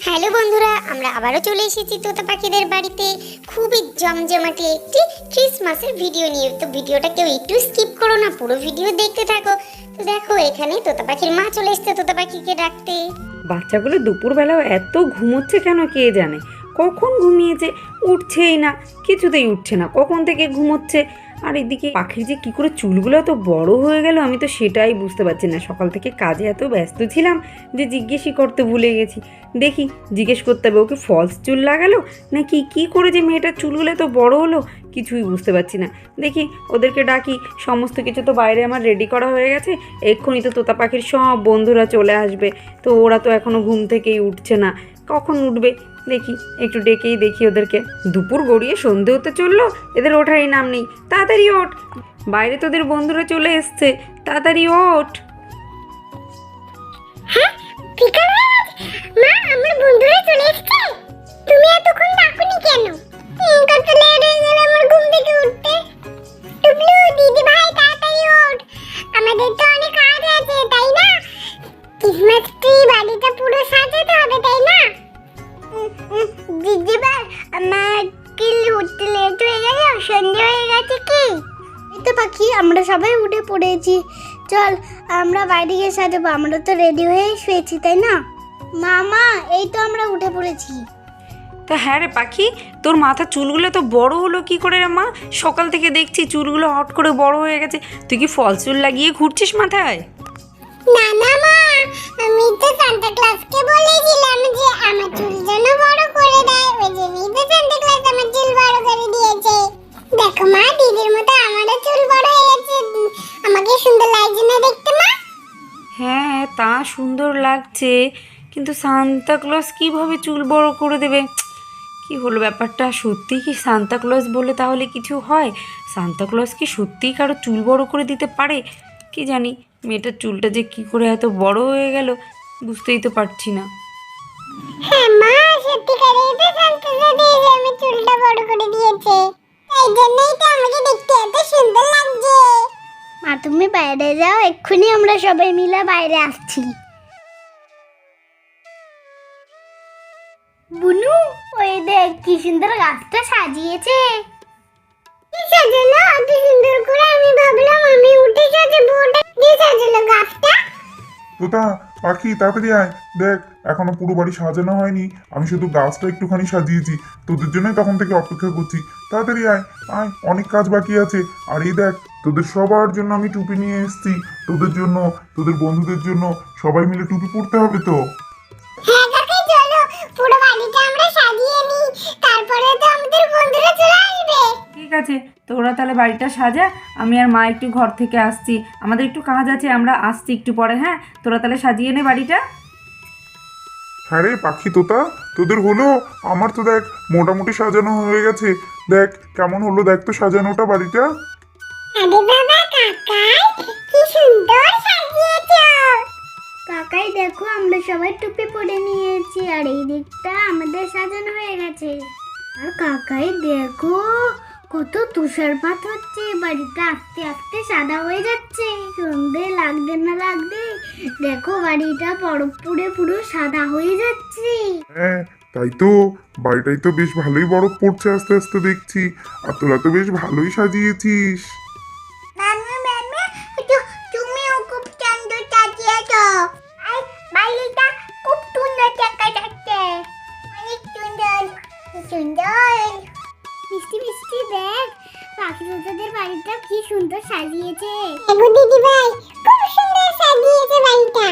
Hello বন্ধুরা, আমরা আবারও চলে এসেছি তোতা পাখিদের বাড়িতে খুবই জমজমাটি একটি ক্রিসমাসের ভিডিও নিয়ে। তো ভিডিওটা কেউ একটু স্কিপ করো না, পুরো ভিডিও দেখতে থাকো। তো দেখো, এখানে তোতা পাখির মা চলে এসেছে তোতা পাখিকে ডাকতে। বাচ্চাগুলো দুপুরবেলাও এত ঘুমোচ্ছে কেন কে জানে। কখন ঘুমিয়েছে, উঠছেই না, কিছুতেই উঠছে না, কখন থেকে ঘুমোচ্ছে। আর এদিকে পাখির যে কী করে চুলগুলো এত বড় হয়ে গেল আমি তো সেটাই বুঝতে পারছি না। সকাল থেকে কাজে এত ব্যস্ত ছিলাম যে জিজ্ঞেসই করতে ভুলে গেছি। দেখি জিজ্ঞেস করতে হবে, ওকে ফলস চুল লাগালো নাকি কী করে যে মেয়েটার চুলগুলো এত বড় হলো কিছুই বুঝতে পারছি না। দেখি ওদেরকে ডাকি। সমস্ত কিছু তো বাইরে আমার রেডি করা হয়ে গেছে, এক্ষুনি তো তোতা পাখির সব বন্ধুরা চলে আসবে। তো ওরা তো এখনও ঘুম থেকেই উঠছে না, কখন উঠবে দেখি, একটু ডেকেই দেখি ওদেরকে। দুপুর গড়িয়ে সন্ধে হতে চললো, এদের ওঠারই নাম নেই। তাড়াতাড়ি ওঠ, বাইরে তোদের বন্ধুরা চলে এসছে, তাড়াতাড়ি ওঠ। হ্যাঁ, বিকাল হয়ে গেছে। মা, আমার বন্ধুরা চলে এসেছে। তুমি এতক্ষণ ডাকুনি কেন? কত লেট হয়ে গেল আমার ঘুম থেকে উঠতে। টুবলু দিদি ভাই, তাড়াতাড়ি ওঠ, আমাদের তো অনেক কাজ আছে, তাই না? ক্রিসমাস ট্রি বাড়িটা পুরো সাজাতে হবে, তাই না? দিদি ভাই, আমার কি উঠতে লেট হয়ে গেল, সন্ধ্যে হয়ে গেছে কি? এই তো পাখি, আমরা সবাই উঠে পড়েছি, চল আমরা বাইরে গিয়ে সাজাবো। আমরা তো রেডি হয়ে শুয়েছি, তাই না? মামা, এই তো আমরা উঠে পড়েছি। তা হ্যাঁ রে পাখি, তোর মাথার চুলগুলো তো বড় হলো কি করে রে মা? সকাল থেকে দেখছি চুলগুলো হট করে বড় হয়ে গেছে। তুই কি ফল চুল লাগিয়ে ঘুরছিস মাথায়? না না মা, আমি তো সান্তা ক্লজকে বলেছিলাম যে আমার চুল যেন বড় করে দেয়, ওই জন্যই তো সান্তা ক্লজ আমার চুল বড় করে দিয়েছে। দেখো মা, দিদির মতো আমারও চুল বড় হয়ে গেছে। আমাকে সুন্দর লাগছে না দেখতে মা? হ্যাঁ, তা সুন্দর লাগছে, কিন্তু সান্তা ক্লজ কীভাবে চুল বড় করে দেবে? কি হলো ব্যাপারটা? সত্যি কি সান্তা ক্লজ বলে তাহলে কিছু হয়? সান্তা ক্লজ কি সত্যিই কারো চুল বড় করে দিতে পারে? কি জানি, মেয়েটার চুলটা যে কি করে এত বড় হয়ে গেল বুঝতেই তো পারছি না। হ্যাঁ মা, সত্যিকারেই তো সান্তা ক্লজ আমার চুলটা বড় করে দিয়েছে, এই জন্যই তো আমাকে দেখতে এত সুন্দর লাগছে। মা, তুমি বাইরে যাও, এক্ষুনি আমরা সবাই মিলে বাইরে আসছি। বুনু, ওই দেখ কি সুন্দর গাছটা সাজিয়েছে। কি সাজালো এত সুন্দর করে? আমি ভাবলাম আমি উঠে সাজাবো, ওটা কি সাজালো গাছটা? তোতা পাখি, তাড়াতাড়ি আয়, দেখ এখনো পুরো বাড়ি সাজানো হয়নি, আমি শুধু গাছটা একটুখানি সাজিয়েছি, তোদের জন্যই তখন থেকে অপেক্ষা করছি। তাড়াতাড়ি আয় আয়, অনেক কাজ বাকি আছে। আর এই দেখ, তোদের সবার জন্য আমি টুপি নিয়ে এসেছি, তোদের জন্য, তোদের বন্ধুদের জন্য, সবাই মিলে টুপি পরতে হবে তো। হ্যাঁ কাকাই, চলো পুরো বাড়িটা আমরা সাজিয়ে নিই, তারপরে তো আমাদের বন্ধুরা চলে আসবে। ঠিক আছে, তোরা তাহলে বাড়িটা সাজা, আমি আর মা একটু ঘর থেকে আসছি, আমাদের একটু কাজ আছে, আমরা আসছি একটু পরে। হ্যাঁ, তোরা তাহলে সাজিয়ে নে বাড়িটা। হ্যাঁ রে পাখি তোতা, তোদের হলো? আমার তো দেখ মোটামুটি সাজানো হয়ে গেছে, দেখ কেমন হলো, দেখ তো সাজানোটা বাড়িটা। আরে বাবা কাকাই, কি সুন্দর সাজিয়েছো। কাকাই দেখো, আমরা সবাই টুপি পরে নিয়েছি, আর এই দিকটা আমাদের সাজানো হয়ে গেছে। আর কাকাই দেখো, কত তুষারপাত হচ্ছে, বাড়িটা আস্তে আস্তে সাদা হয়ে যাচ্ছে। সন্ধে লাগবে না লাগবে, দেখো বাড়িটা বরফ পুড়ে পুরো সাদা হয়ে যাচ্ছে। হ্যাঁ তাই তো, বাড়িটাই তো বেশ ভালোই বরফ পড়ছে আস্তে আস্তে দেখছি, আর তোরা তো বেশ ভালোই সাজিয়েছিস। মাম্মা মাম্মা, তুমিও খুব সুন্দর সাজিয়েছো। আর বাড়িটা খুব সুন্দর দেখা যাচ্ছে, অনেক সুন্দর সুন্দর। মিষ্টি মিষ্টি দেখ, পাখি দাদাদের বাড়িটা কি সুন্দর সাজিয়েছে। এগো দিদি ভাই, খুব সুন্দর সাজিয়েছে বাড়িটা।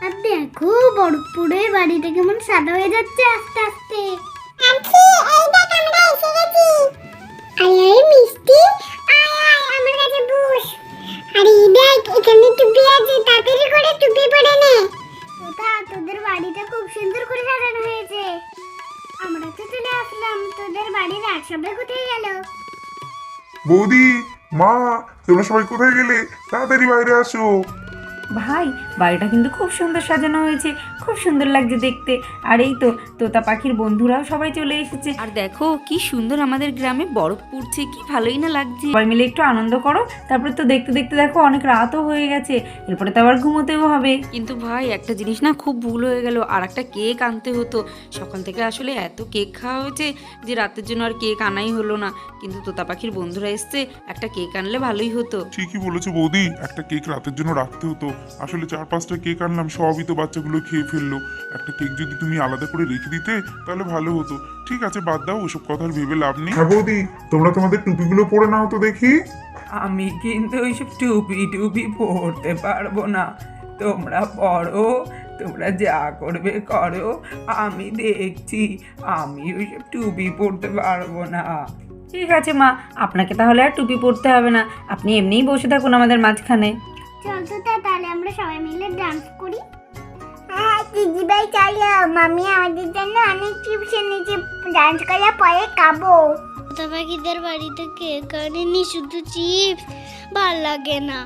আর দেখো বরফ পুড়ে বাড়িটা কেমন সাদা হয়ে যাচ্ছে আস্তে আস্তে। আছি, এই দেখ আমরা এসে গেছি। আয় আয় মিষ্টি, আয় আয় আমার কাছে বস। আর এই দেখ এখানে টুপি আছে, তাড়াতাড়ি করে টুপি পরে নে। তোতা, তোদের বাড়িটা খুব সুন্দর করে সাজানো হয়েছে। আমরা তো চলে আসলাম, তোদের বাড়ির আর সবাই কোথায় গেল? বৌদি, মা, তোমরা সবাই কোথায় গেলে? তাড়াতাড়ি বাইরে আসো। ভাই, বাড়িটা কিন্তু খুব সুন্দর সাজানো হয়েছে, খুব সুন্দর লাগছে দেখতে। আর এই তো তোতা পাখির বন্ধুরাও সবাই চলে এসেছে। আর দেখো কি সুন্দর আমাদের গ্রামে বরফ পড়ছে, কি ভালোই না লাগছে। সবাই মিলে একটু আনন্দ করো। তারপরে তো দেখতে দেখতে দেখো অনেক রাতও হয়ে গেছে, এরপরে তো আবার ঘুমোতেও হবে। কিন্তু ভাই একটা জিনিস না খুব ভুল হয়ে গেল, আর একটা কেক আনতে হতো। সকাল থেকে আসলে এত কেক খাওয়া হয়েছে যে রাতের জন্য আর কেক আনাই হলো না। কিন্তু তোতা পাখির বন্ধুরা এসছে, একটা কেক আনলে ভালোই হতো। ঠিকই বলেছো বৌদি, একটা কেক রাতের জন্য রাখতে হতো। আসলে 4-5টা কেক আনলাম, সবই তো বাচ্চাগুলো খেয়ে ফেললো। একটা কেক যদি তুমি আলাদা করে রেখে দিতে তাহলে ভালো হতো। ঠিক আছে, বাদ দাও, ওসব কথা আর ভেবে লাভ নেই। হ্যাঁ বৌদি, তোমরা তোমাদের টুপিগুলো পরে নাও তো দেখি। আমি কিন্তু ওইসব টুপি পরতে পারবো না। তোমরা পড়ো, তোমরা যা করবে করো, আমি দেখছি। আমি ওইসব টুপি পরতে পারবো না। ঠিক আছে মা, আপনাকে তাহলে আর টুপি পরতে হবে না, আপনি এমনিই বসে থাকুন আমাদের মাঝখানে। চল তো তাহলে আমরা সবাই মিলে ডান্স করি। হ্যাঁ দিদি ভাই চলো, মামি আমাদের জন্য অনেক চিপস এনেছে, ডান্স করার পরে খাবো। তোতা পাখিদের বাড়িতে কেক আনেনি, শুধু চিপস, ভাল লাগে না।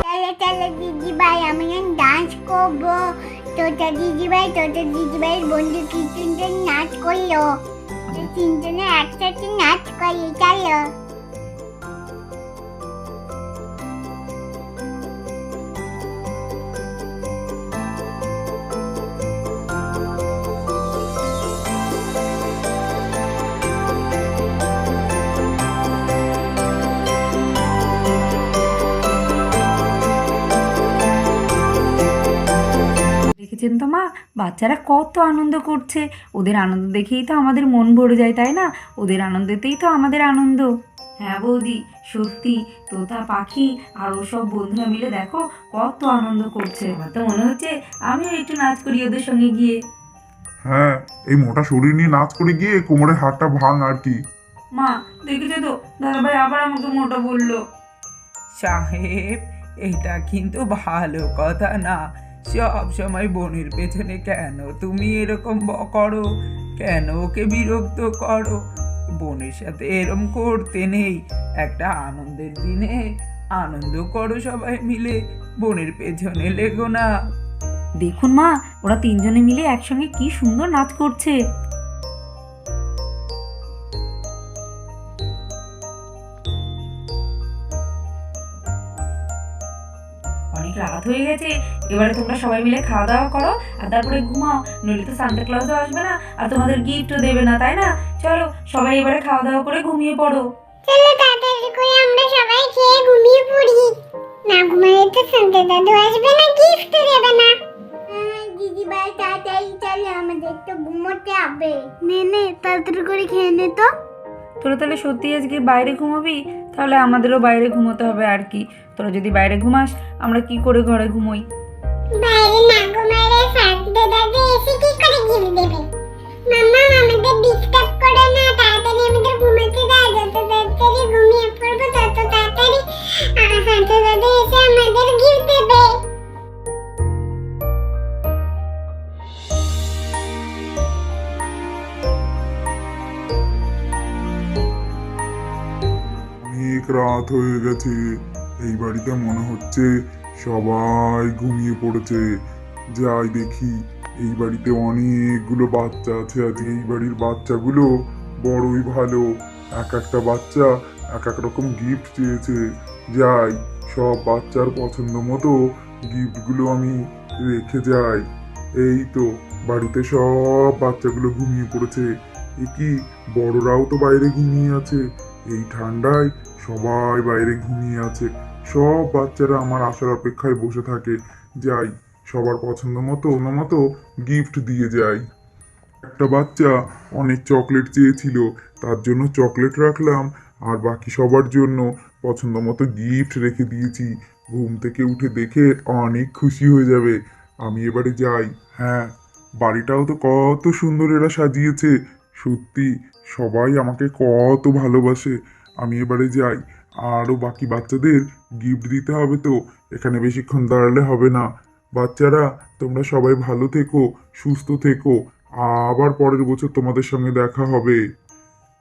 চলো চলো দিদি ভাই, আমি ডান্স করবো। তোতা দিদি ভাইয়ের বন্ধু কি তিনজন নাচ করলো, এই তিনজনে একসাথে নাচ করি, চলো। দেখেছেন তো মা, বাচ্চারা কত আনন্দ করছে। ওদের আনন্দ দেখেই তো আমাদের মন ভরে যায়, তাই না? ওদের আনন্দেতেই তো আমাদের আনন্দ। হ্যাঁ বৌদি, সত্যি তোতা পাখি আর ও সব বন্ধুরা মিলে দেখো কত আনন্দ করছে। আমার তো মনে হচ্ছে আমিও একটু নাচ করি ওদের সঙ্গে গিয়ে। হ্যাঁ, এই মোটা শরীর নিয়ে নাচ করে গিয়ে কোমরের হাড়টা ভাঙ আর কি। মা দেখেছো তো, দাদাভাই আবার আমাকে মোটা বললো। সাহেব, এটা কিন্তু ভালো কথা না। সব সময় বোনের পেছনে কেন তুমি এরকম করো? কেন ওকে বিরক্ত করো? বোনের সাথে এরম করতে নেই। একটা আনন্দের দিনে আনন্দ করো সবাই মিলে, বোনের পেছনে লেগো না। দেখুন মা, ওরা তিনজনে মিলে একসঙ্গে কি সুন্দর নাচ করছে। অনেক রাত হয়ে গেছে, এবারে তোমরা সবাই মিলে খাওয়া দাওয়া করো আর তারপরে ঘুমাও, নইলে তো সান্তা ক্লজও আসবে না আর তোমাদের গিফটও দেবে না, তাই না? চলো সবাই এবারে খাওয়া দাওয়া করে ঘুমিয়ে পড়ো। চলো তাড়াতাড়ি করে আমরা সবাই খেয়ে ঘুমিয়ে পড়ি, না ঘুমালে তো সান্তা দাদু আসবে না, গিফট দেবে না। দিদি ভাই তাড়াতাড়ি চলো, আমাদের তো ঘুমোতে হবে। নে তাড়াতাড়ি করে খেয়ে নে তো। তোরা তাহলে সত্যি আজকে বাইরে ঘুমাবি? তাহলে আমাদেরও বাইরে ঘুমোতে হবে আর কি। তোরা যদি বাইরে ঘুমাস, আমরা কি করে ঘরে ঘুমোই? বাইরে না ঘুমালে সান্তা দাদু এসে কি করে গিফট দেবে? মাম্মা আমাদের ডিস্টার্ব করো না, তাড়াতাড়ি আমাদের ঘুমাতে দাও। যত তাড়াতাড়ি ঘুমিয়ে পড়বো তত তাড়াতাড়ি সান্তা দাদু এসে আমাদের গিফট দেবে। অনেক রাত হয়ে গেছে, এই বাড়িতে মনে হচ্ছে সবাই ঘুমিয়ে পড়েছে। যাই দেখি, এই বাড়িতে অনেকগুলো বাচ্চা আছে। আজকে এই বাড়ির বাচ্চাগুলো বড়ই ভালো, এক একটা বাচ্চা এক এক রকম গিফট চেয়েছে। যাই, সব বাচ্চার পছন্দ মতো গিফটগুলো আমি রেখে যাই। এই তো বাড়িতে সব বাচ্চাগুলো ঘুমিয়ে পড়েছে। এ কি, বড়রাও তো বাইরে ঘুমিয়ে আছে। এই ঠান্ডায় সবাই বাইরে ঘুমিয়ে আছে। সব বাচ্চারা আমার আসার অপেক্ষায় বসে থাকে। যাই, সবার পছন্দ মতো গিফট দিয়ে যাই। একটা বাচ্চা অনেক চকলেট চেয়েছিল, তার জন্য চকলেট রাখলাম, আর বাকি সবার জন্য পছন্দ মতো গিফট রেখে দিয়েছি। ঘুম থেকে উঠে দেখে অনেক খুশি হয়ে যাবে। আমি এবারে যাই। হ্যাঁ, বাড়িটাও তো কত সুন্দর এরা সাজিয়েছে। সত্যি সবাই আমাকে কত ভালোবাসে। আমি এবারে যাই, আরও বাকি বাচ্চাদের গিফট দিতে হবে তো, এখানে বেশিক্ষণ দাঁড়ালে হবে না। বাচ্চারা তোমরা সবাই ভালো থেকো, সুস্থ থেকো, আবার পরের বছর তোমাদের সঙ্গে দেখা হবে।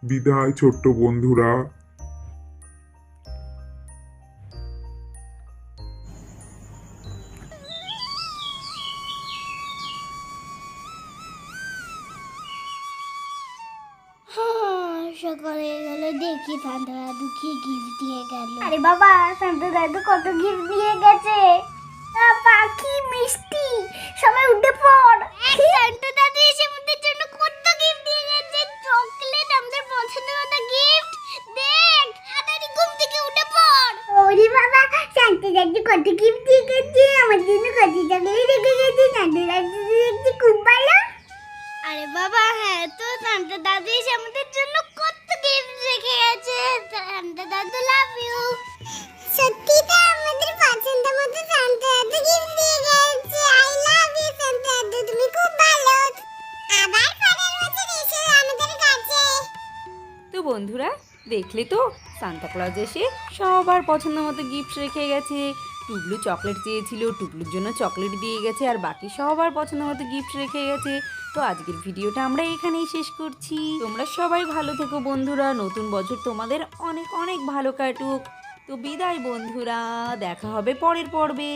বিদায় ছোট্ট বন্ধুরা। সকালে গেলে দেখি সান্তা দাদু কি গিফট দিয়ে গেল। আরে বাবা, সান্তা দাদু কত গিফট দিয়ে গেছে। পাখি, মিষ্টি, সবাই উঠে পড়। সান্তা দাদু এসে আমাদের জন্য কত গিফট দিয়ে গেছে। চকলেট, আমাদের পছন্দের মতো গিফট। দেখ, তাড়াতাড়ি ঘুম থেকে উঠে পড়। ওরে বাবা, সান্তা দাদু কত গিফট দিয়ে গেছে। আমার জন্য কত চকলেট রেখে গেছে। সান্তা দাদু দেখতে খুব ভালো। আরে বাবা, হ্যাঁ তো, সান্তা দাদু এসে আমাদের জন্য কত গিফট রেখে গেছে। সান্তা দাদু লাভ ইউ। সত্যি তো আমাদের পছন্দ মতো সান্তা দাদু গিফট দিয়ে গেছে। আই লাভ ইউ সান্তা দাদু, তুমি খুব ভালো। আবার পরের বছর এসো আমাদের কাছে। তো বন্ধুরা, দেখলে তো সান্তা ক্লজ এসে সবার পছন্দ মতো গিফট রেখে গেছে। টুবলু চকলেট চেয়েছিল, টুবলুর জন্য চকলেট দিয়ে গেছে, আর বাকি সবার পছন্দ মতো গিফট রেখে গেছে। তো আজকের ভিডিওটা আমরা এখানেই শেষ করছি। তোমরা সবাই ভালো থেকো বন্ধুরা, নতুন বছর তোমাদের অনেক অনেক ভালো কাটুক। তো বিদায় বন্ধুরা, দেখা হবে পরের পর্বে।